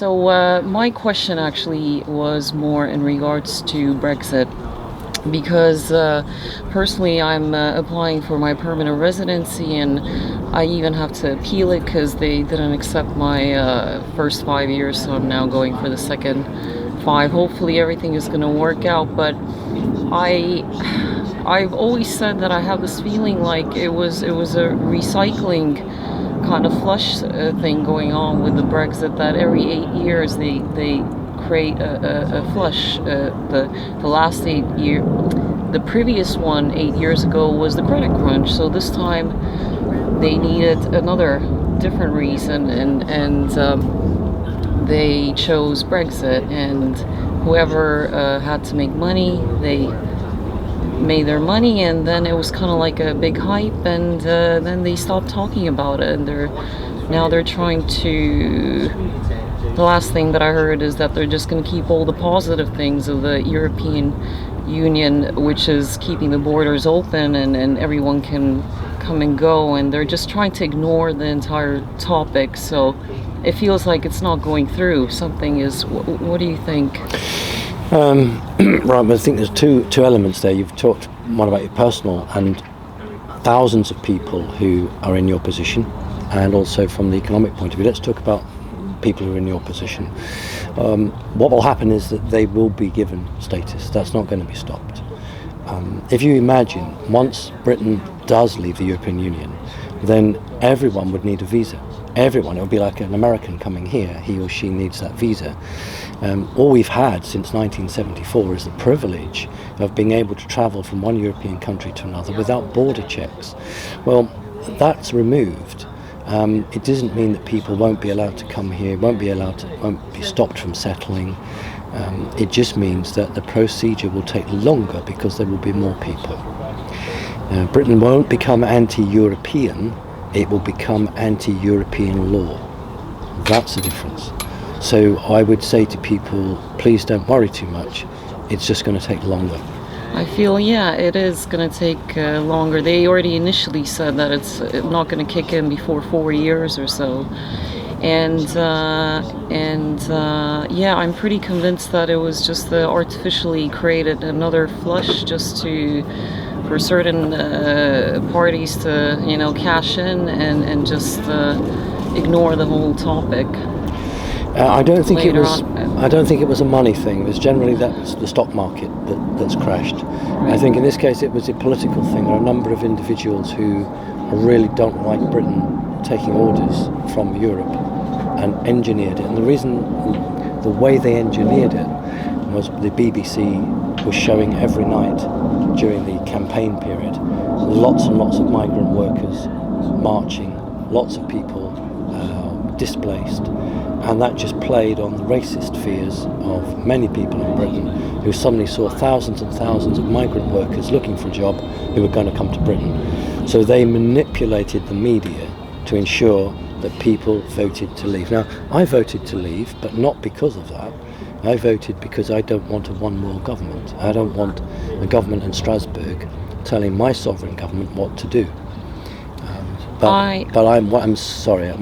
So my question actually was more in regards to Brexit because personally I'm applying for my permanent residency and I even have to appeal it because they didn't accept my first 5 years, so I'm now going for the second five. Hopefully everything is going to work out, but I I've always said that I have this feeling like it was a recycling kind of flush thing going on with the Brexit, that every 8 years they create a flush. The last 8 year, the previous one 8 years ago was the credit crunch. So this time they needed another different reason, and they chose Brexit. And whoever had to make money, they made their money, and then it was kind of like a big hype, and then they stopped talking about it, and they're trying to. The last thing that I heard is that they're just going to keep all the positive things of the European Union, which is keeping the borders open and everyone can come and go, and they're just trying to ignore the entire topic. So it feels like it's not going through. Something is. What do you think? Right, but I think there's two elements there. You've talked one about your personal and thousands of people who are in your position, and also from the economic point of view. Let's talk about people who are in your position. What will happen is that they will be given status. That's not going to be stopped. If you imagine, once Britain does leave the European Union, then everyone would need a visa. Everyone. It would be like an American coming here. He or she needs that visa. All we've had since 1974 is the privilege of being able to travel from one European country to another without border checks. Well, that's removed. It doesn't mean that people won't be allowed to come here, won't be stopped from settling. It just means that the procedure will take longer because there will be more people. Britain won't become anti-European, it will become anti-European law. That's the difference. So I would say to people, please don't worry too much. It's just going to take longer. I feel, yeah, it is going to take longer. They already initially said that it's not going to kick in before 4 years or so. And yeah, I'm pretty convinced that it was just the artificially created another flush just for certain parties to, cash in and just ignore the whole topic. I don't think it was a money thing. It was generally that's the stock market that's crashed. Right. I think in this case it was a political thing. There are a number of individuals who really don't like Britain taking orders from Europe and engineered it. And the way they engineered it was the BBC was showing every night during the campaign period lots and lots of migrant workers marching, lots of people displaced, and that just played on the racist fears of many people in Britain who suddenly saw thousands and thousands of migrant workers looking for a job who were going to come to Britain. So they manipulated the media to ensure that people voted to leave. Now, I voted to leave, but not because of that. I voted because I don't want a one-world government. I don't want a government in Strasbourg telling my sovereign government what to do. What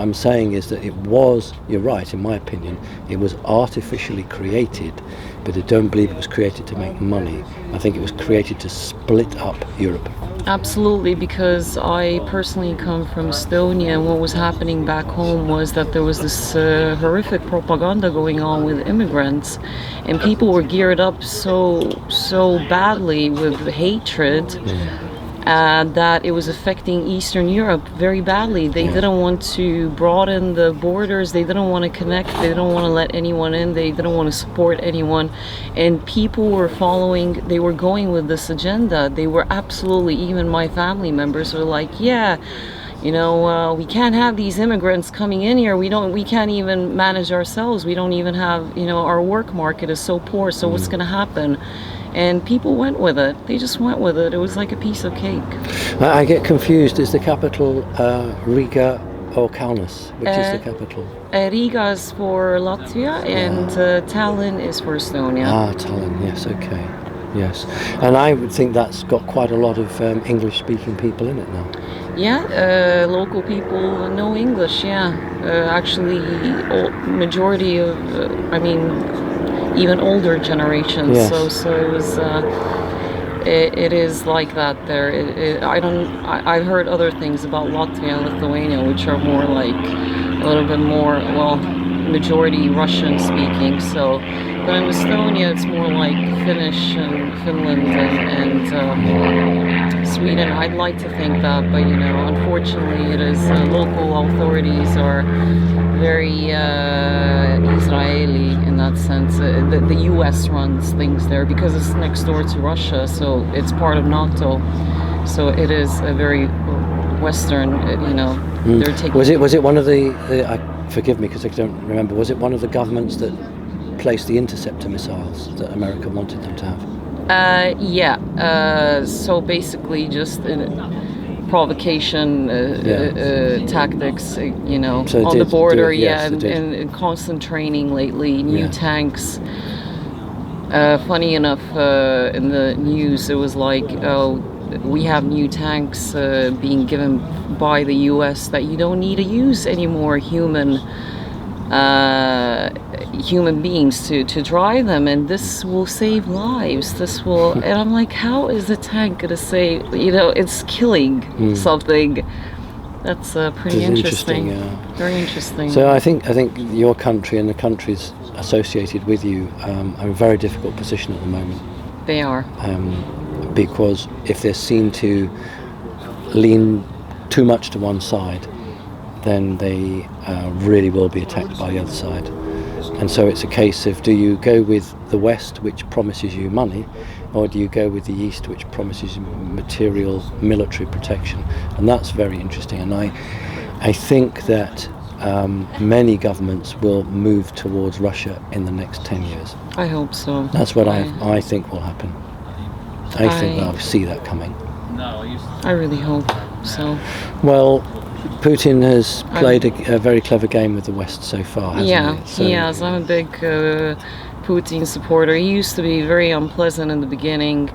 I'm saying is that you're right, in my opinion, it was artificially created, but I don't believe it was created to make money. I think it was created to split up Europe. Absolutely, because I personally come from Estonia, and what was happening back home was that there was this horrific propaganda going on with immigrants, and people were geared up so badly with hatred. That it was affecting Eastern Europe very badly. They didn't want to broaden the borders, they didn't want to connect, they didn't want to let anyone in, they didn't want to support anyone, and people were they were going with this agenda. They were absolutely, even my family members were like, yeah, we can't have these immigrants coming in here. We can't even manage ourselves. We don't even have, our work market is so poor, so what's going to happen? And people went with it. They just went with it. It was like a piece of cake. I get confused. Is the capital Riga or Kaunas? Which is the capital? Riga is for Latvia and Tallinn is for Estonia. Tallinn, yes, okay. Yes, and I would think that's got quite a lot of English-speaking people in it now. Yeah, local people know English. Yeah, actually, majority of, I mean, even older generations. Yes. So it was. It is like that there. I don't. I've heard other things about Latvia and Lithuania, which are more like a little bit more, well, majority Russian speaking. So, but in Estonia, it's more like Finnish and Finland and Sweden. I'd like to think that, but unfortunately, it is local authorities are very Israeli in that sense. The U.S. runs things there because it's next door to Russia, so it's part of NATO. So it is a very Western. They're taking. Was it one of the? Forgive me because I don't remember. Was it one of the governments that placed the interceptor missiles that America wanted them to have? Yeah. So basically, just provocation tactics, So on the border. yes, and constant training lately. New Yeah. tanks. Funny enough, in the news, it was like, oh, we have new tanks being given by the U.S. that you don't need to use anymore human beings to drive them, and this will save lives. This will, and I'm like, how is a tank gonna save? It's killing something. That's pretty interesting. Very interesting. So I think your country and the countries associated with you are in a very difficult position at the moment. They are. Because if they're seen to lean too much to one side, then they really will be attacked by the other side. And so it's a case of, do you go with the West, which promises you money, or do you go with the East, which promises you material military protection? And that's very interesting. And I think that many governments will move towards Russia in the next 10 years. I hope so. That's what I think will happen. I think I'll see that coming. I really hope so. Well, Putin has played a very clever game with the West so far, hasn't he? So, he has. I'm a big Putin supporter. He used to be very unpleasant in the beginning,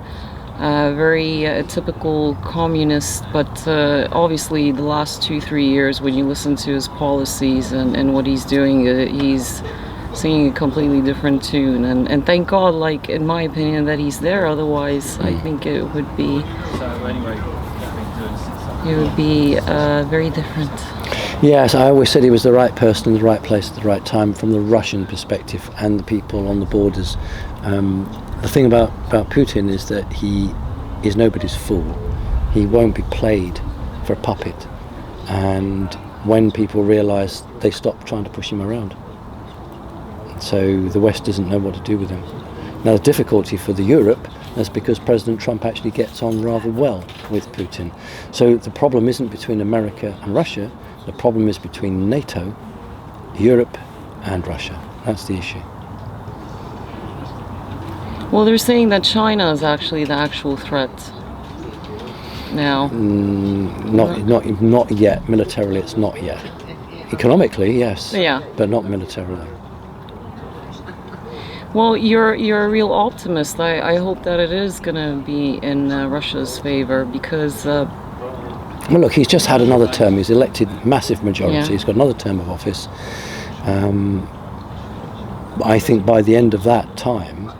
very typical communist, but obviously the last 2-3 years, when you listen to his policies and what he's doing, he's singing a completely different tune. And thank God, like, in my opinion, that he's there. Otherwise, I think it would be very different. Yes, I always said he was the right person in the right place at the right time from the Russian perspective and the people on the borders. The thing about Putin is that he is nobody's fool. He won't be played for a puppet. And when people realise, they stop trying to push him around. So the West doesn't know what to do with him. Now the difficulty for the Europe is because President Trump actually gets on rather well with Putin. So the problem isn't between America and Russia, the problem is between NATO, Europe and Russia. That's the issue. Well, they're saying that China is actually the actual threat now. Not yet. Militarily, it's not yet. Economically, yes. Yeah. But not militarily. Well, you're a real optimist. I hope that it is going to be in Russia's favor because... well, look, he's just had another term. He's elected massive majority. Yeah. He's got another term of office. I think by the end of that time,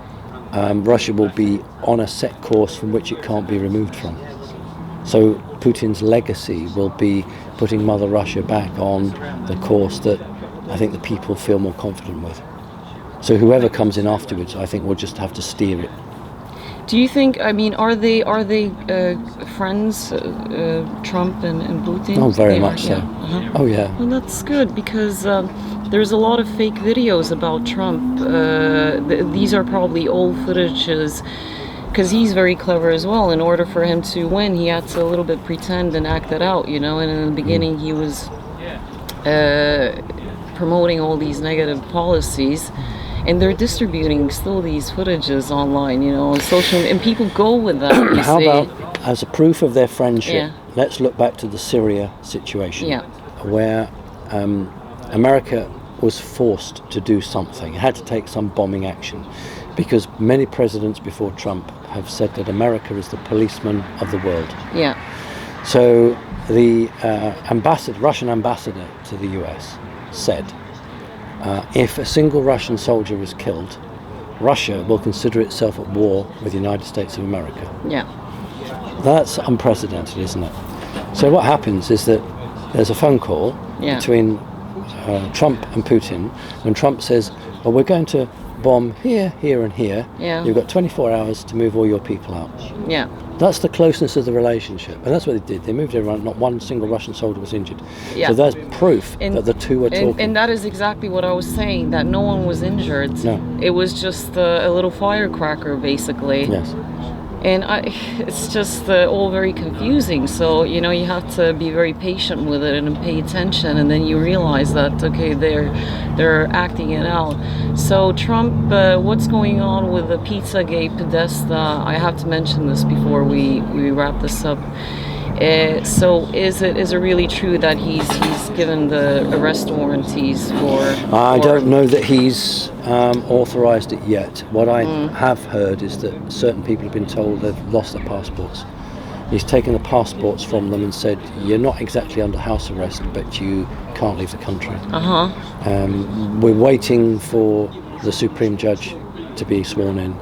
Russia will be on a set course from which it can't be removed from. So Putin's legacy will be putting Mother Russia back on the course that I think the people feel more confident with. So whoever comes in afterwards, I think, will just have to steer it. Do you think? I mean, are they friends, Trump and Putin? Oh, very much so. Yeah. Uh-huh. Oh, yeah. Well, that's good because there's a lot of fake videos about Trump. These are probably old footages because he's very clever as well. In order for him to win, he had to a little bit pretend and act it out, And in the beginning, he was promoting all these negative policies. And they're distributing still these footages online, on social, and people go with that. How about, as a proof of their friendship, Yeah. let's look back to the Syria situation, Yeah. where America was forced to do something. It had to take some bombing action. because many presidents before Trump have said that America is the policeman of the world. Yeah. So the Russian ambassador to the US said, if a single Russian soldier is killed, Russia will consider itself at war with the United States of America. Yeah. That's unprecedented, isn't it? So what happens is that there's a phone call between Trump and Putin, and Trump says, well, we're going to bomb here, here and here. Yeah. You've got 24 hours to move all your people out. Yeah. That's the closeness of the relationship, and that's what they did. They moved everyone. Not one single Russian soldier was injured. Yeah. So there's proof that the two were talking. And that is exactly what I was saying, that no one was injured. No. It was just a little firecracker, basically. Yes. And it's just all very confusing. So, you know, you have to be very patient with it and pay attention. And then you realize that, okay, they're acting it out. So Trump, what's going on with the Pizzagate Podesta? I have to mention this before we wrap this up. So is it really true that he's given the arrest warranties for? I don't know that he's authorised it yet. What I have heard is that certain people have been told they've lost their passports. He's taken the passports from them and said, you're not exactly under house arrest, but you can't leave the country. We're waiting for the Supreme Judge to be sworn in.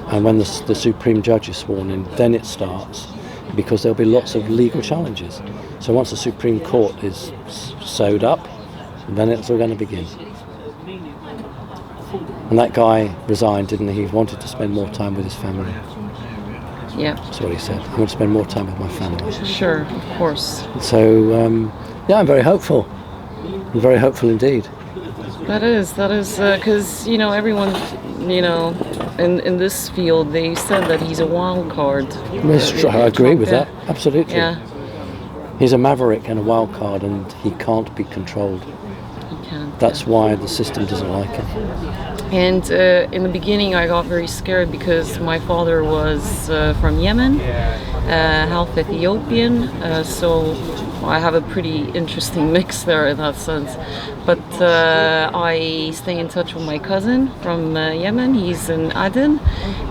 And when the Supreme Judge is sworn in, then it starts, because there'll be lots of legal challenges. So once the Supreme Court is sewed up, then it's all going to begin. And that guy resigned, didn't he? He wanted to spend more time with his family. Yeah. That's what he said. I want to spend more time with my family. Sure, of course. So, I'm very hopeful. I'm very hopeful indeed. That is, because, you know, everyone, you know, in this field, they said that he's a wild card. I agree with that, absolutely. Yeah. He's a maverick and a wild card, and he can't be controlled. He can't. That's why the system doesn't like him. And in the beginning, I got very scared because my father was from Yemen, half Ethiopian, so I have a pretty interesting mix there in that sense. But I stay in touch with my cousin from Yemen. He's in Aden,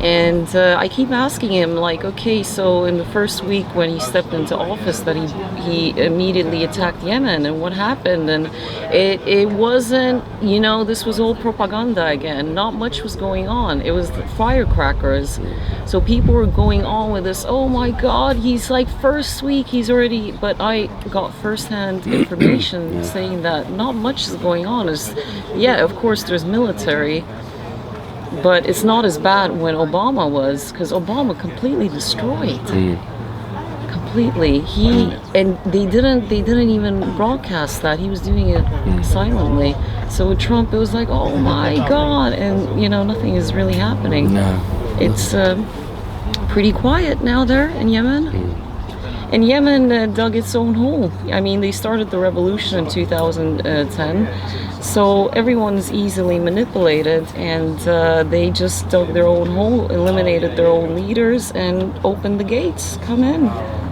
and I keep asking him, like, okay, so in the first week when he stepped into office, that he immediately attacked Yemen, and what happened? And it wasn't, you know, this was all propaganda again. Not much was going on. It was the firecrackers. So people were going on with this, oh my God, he's like first week, he's already, but I got first-hand information saying that not much is going on. Yeah, of course there's military, but it's not as bad when Obama was, because Obama completely destroyed. Completely. And they didn't even broadcast that. He was doing it silently. So with Trump, it was like, oh my God, and you know, nothing is really happening. No. It's pretty quiet now there in Yemen. And Yemen dug its own hole. I mean, they started the revolution in 2010, so everyone's easily manipulated, and they just dug their own hole, eliminated their own leaders, and opened the gates. Come in.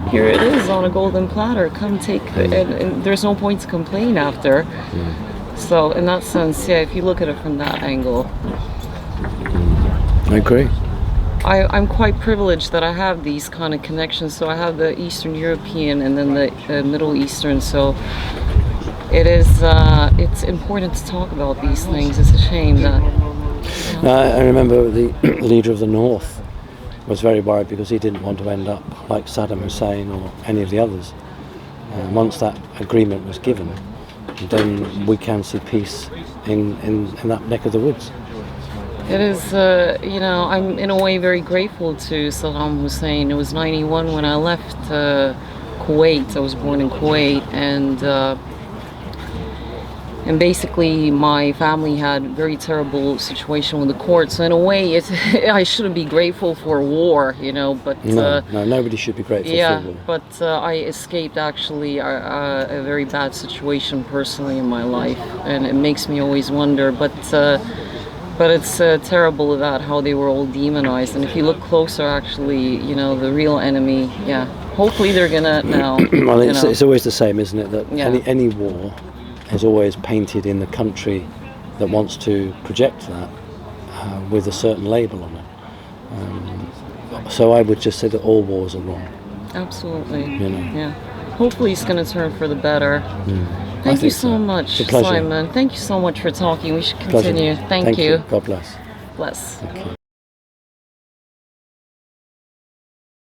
Here it is on a golden platter. Come take, and there's no point to complain after. So in that sense, yeah, if you look at it from that angle, I agree. I'm quite privileged that I have these kind of connections. So I have the Eastern European and then the Middle Eastern. So it's important to talk about these things. It's a shame that. I remember the leader of the North was very worried because he didn't want to end up like Saddam Hussein or any of the others. Once that agreement was given, then we can see peace in that neck of the woods. It is, you know, I'm in a way very grateful to Saddam Hussein. It was 91 when I left Kuwait. I was born in Kuwait, and basically my family had a very terrible situation with the court. So in a way, I shouldn't be grateful for war, you know, but... No, nobody should be grateful for war. But I escaped actually a very bad situation personally in my life, and it makes me always wonder, but it's terrible about how they were all demonized. And if you look closer, actually, you know, the real enemy, hopefully they're gonna now... Well, it's always the same, isn't it? That any war is always painted in the country that wants to project that with a certain label on it. So I would just say that all wars are wrong. Absolutely. You know. Yeah. Hopefully it's going to turn for the better. Thank you so much, It's a pleasure. Simon. Thank you so much for talking. We should Pleasure. continue. Thank you. God bless. Bless. Okay.